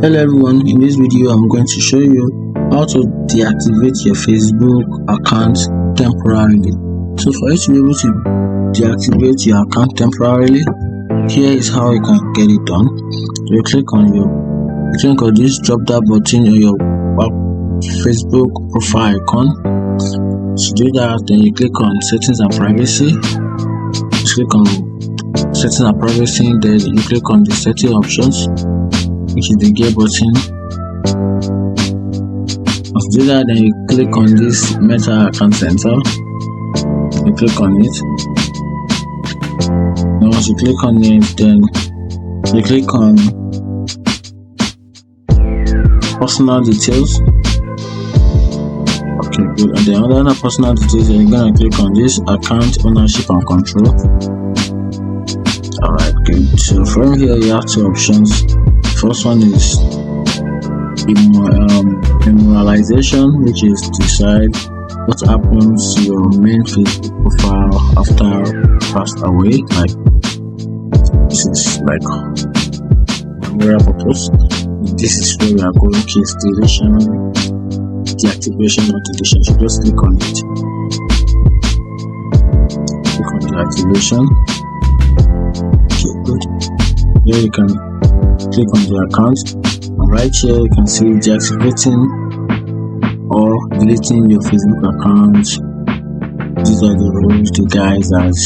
Hello everyone, in this video I'm going to show you how to deactivate your Facebook account temporarily. So for you to be able to deactivate your account temporarily, here is how you can get it done. You click on this drop down button on your Facebook profile icon. To do that, then you click on settings and privacy. Just click on settings and privacy, then you click on the setting options, which is the gear button. To do that, then you click on this Meta account center. You click on it. Then once you click on it, then you click on personal details. Okay, good. And then under personal details, you're gonna click on this account ownership and control. Alright, good. So from here you have two options. First one is memorialization, which is to decide what happens to your main Facebook profile after passed away. Like this is like memorial purpose. This is where we are going case deletion, deactivation or deletion. So just click on it. Click on deactivation. Okay, good. Here you can click on the account, and right here you can see deactivating or deleting your Facebook account. These are the rules, the guides as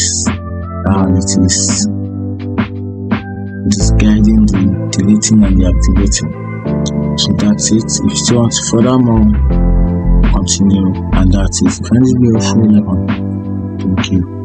it is guiding the deleting and deactivating. So that's it. If you still want to furthermore, continue, and that's it. If any video, thank you.